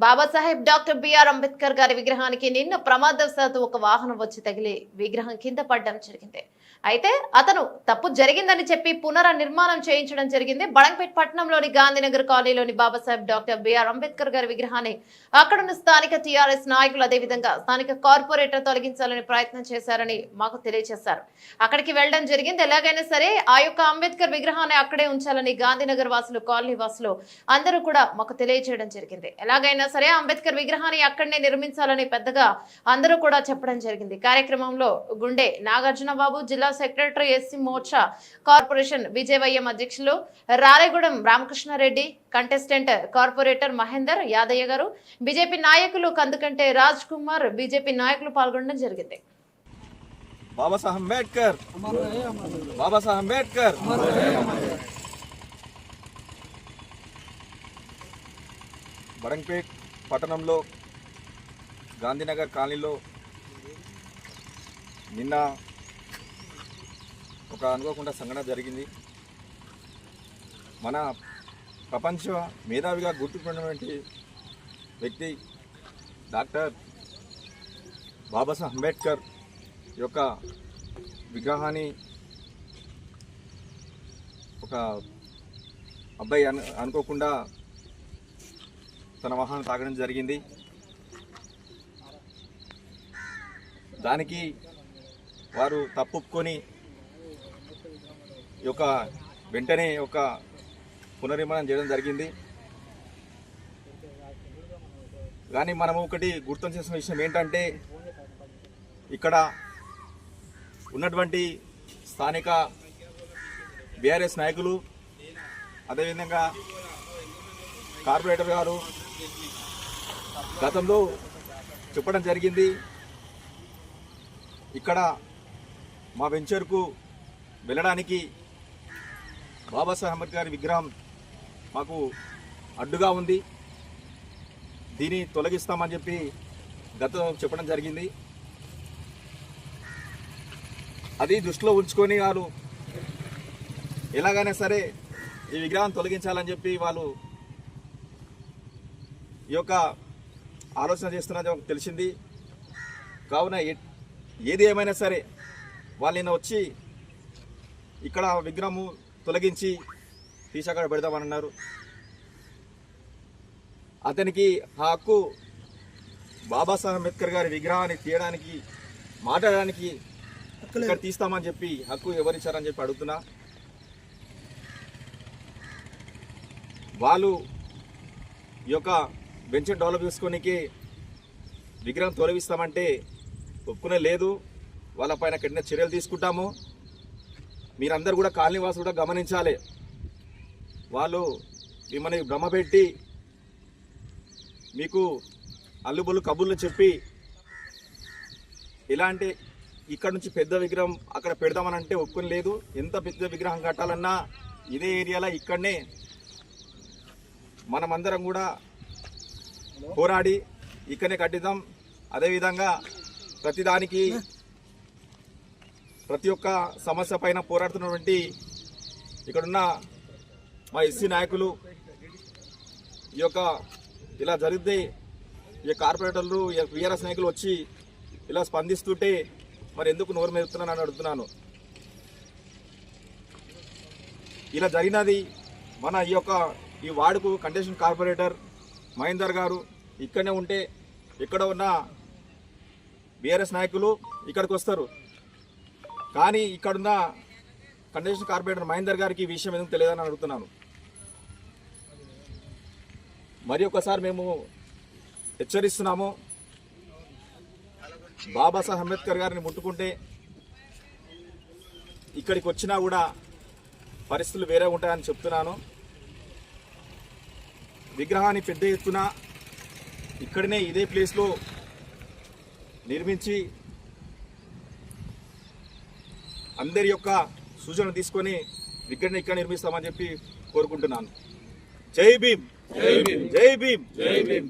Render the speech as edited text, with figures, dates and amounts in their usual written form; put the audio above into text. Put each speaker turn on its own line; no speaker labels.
Babasaheb doctor BR Ambedkar గారి విగ్రహానికి నిన్న ప్రమాదవశాత్తు ఒక వాహనం వచ్చి తగిలి విగ్రహం కింద పడడం జరిగింది. అయితే అతను తప్పు జరిగిందని చెప్పి పునర్నిర్మాణం చేయించడం జరిగింది. బడంగపేట్ పట్టణంలోని గాంధీనగర్ కాలనీలోని బాబాసాహెబ్ డాక్టర్ బిఆర్ అంబేద్కర్ గారి విగ్రహాన్ని అక్కడున్న స్థానిక టీఆర్ఎస్ నాయకులు అదేవిధంగా స్థానిక కార్పొరేటర్ తొలగించాలని ప్రయత్నం చేశారని మాకు తెలియజేశారు. అక్కడికి వెళ్లడం జరిగింది. ఎలాగైనా సరే ఆ యొక్క అంబేద్కర్ విగ్రహాన్ని అక్కడే ఉంచాలని గాంధీనగర్ వాసులు, కాలనీ వాసులు అందరూ కూడా మాకు తెలియజేయడం జరిగింది. ఎలాగైనా సరే అంబేద్కర్ విగ్రహాన్ని అక్కడనే నిర్మించాలని పెద్దగా అందరూ కూడా చెప్పడం జరిగింది. కార్యక్రమంలో గుండె నాగార్జున బాబు, జిల్లా సెక్రటరీ ఎస్సీ మోర్చా కార్పొరేషన్ విజయవయ్యం అధ్యక్షులు రాలేగూడెం రామకృష్ణారెడ్డి, కంటెస్టెంట్ కార్పొరేటర్ మహేందర్ యాదయ్య గారు, బీజేపీ నాయకులు కందుకంటే రాజ్ కుమార్, బీజేపీ నాయకులు పాల్గొనడం జరిగింది.
బాబాసాహెబ్ అంబేద్కర్, బాబాసాహెబ్ అంబేద్కర్. బడంగపేట్ పట్టణంలో గాంధీనగర్ కాలనీలో నిన్న ఒక అనుకోకుండా సంఘటన జరిగింది. మన ప్రపంచ మేధావిగా గుర్తుపడినటువంటి వ్యక్తి డాక్టర్ బాబాసాహెబ్ అంబేద్కర్ యొక్క విగ్రహాన్ని ఒక అబ్బాయి అనుకోకుండా తన వాహనం తాగడం జరిగింది. దానికి వారు తప్పుకొని వెంటనే పునర్నిర్మాణం చేయడం జరిగింది. కానీ మనము ఒకటి గుర్తు చేసిన విషయం ఏంటంటే, ఇక్కడ ఉన్నటువంటి స్థానిక బీఆర్ఎస్ నాయకులు అదేవిధంగా కార్పొరేటర్ గారు గతంలో చెప్పడం జరిగింది, ఇక్కడ మా వెంచర్కు వెళ్ళడానికి బాబాసాహెబ్ అంబేద్కర్ గారి విగ్రహం మాకు అడ్డుగా ఉంది, దీన్ని తొలగిస్తామని చెప్పి గతంలో చెప్పడం జరిగింది. అది దృష్టిలో ఉంచుకొని వారు ఎలాగైనా సరే ఈ విగ్రహం తొలగించాలని చెప్పి వాళ్ళు ఈ యొక్క ఆలోచన చేస్తున్నది తెలిసింది. కావున ఏది ఏమైనా సరే వాళ్ళని వచ్చి ఇక్కడ విగ్రహము తొలగించి తీసి అక్కడ పెడదామని అన్నారు. అతనికి ఆ హక్కు బాబాసాహెబ్ అంబేద్కర్ గారి విగ్రహాన్ని తీయడానికి, మాట్లాడడానికి ఇక్కడ తీస్తామని చెప్పి హక్కు ఎవరిచ్చారని చెప్పి అడుగుతున్నా. వాళ్ళు ఈ యొక్క వెంచర్ డెవలప్ చేసుకోనికి విగ్రహం తొలగిస్తామంటే ఒప్పుకునే లేదు. వాళ్ళపైన కఠిన చర్యలు తీసుకుంటాము. మీరందరూ కూడా కాలనీ వాసులు కూడా గమనించాలి. వాళ్ళు మిమ్మల్ని భ్రమపెట్టి మీకు అల్లుబొల్లు కబుర్లు చెప్పి ఇలాంటి ఇక్కడ నుంచి పెద్ద విగ్రహం అక్కడ పెడదామని అంటే ఒప్పుకుని లేదు. ఎంత పెద్ద విగ్రహం కట్టాలన్నా ఇదే ఏరియాలో ఇక్కడనే మనమందరం కూడా పోరాడి ఇక్కడనే కట్టిద్దాం. అదేవిధంగా ప్రతిదానికి ప్రతి ఒక్క సమస్య పైన పోరాడుతున్నటువంటి ఇక్కడున్న మా ఎస్సీ నాయకులు ఇలా జరిగితే ఈ కార్పొరేటర్లు, వీఆర్ఎస్ నాయకులు వచ్చి ఇలా స్పందిస్తుంటే మరి ఎందుకు నోరు మెరుతున్నానని అడుగుతున్నాను. ఇలా జరిగినది మన ఈ వార్డుకు కంటెస్టెంట్ కార్పొరేటర్ మహేందర్ గారు ఇక్కడనే ఉంటే ఇక్కడ ఉన్న బీఆర్ఎస్ నాయకులు ఇక్కడికి వస్తారు. కానీ ఇక్కడున్న కంటెస్టెంట్ కార్పొరేటర్ మహేందర్ గారికి ఈ విషయం ఎందుకు తెలియదని అడుగుతున్నాను. మరి ఒకసారి మేము హెచ్చరిస్తున్నాము, బాబాసాహెబ్ అంబేద్కర్ గారిని ముట్టుకుంటే ఇక్కడికి వచ్చినా కూడా పరిస్థితులు వేరే ఉంటాయని చెప్తున్నాను. విగ్రహాన్ని పెద్ద ఎత్తున ఇక్కడనే ఇదే ప్లేస్లో నిర్మించి అందరి యొక్క సూచనలు తీసుకొని విగ్రహాన్ని ఇక్కడ నిర్మిస్తామని చెప్పి కోరుకుంటున్నాను. జై భీమ్, జై భీమ్, జై భీమ్, జై భీమ్.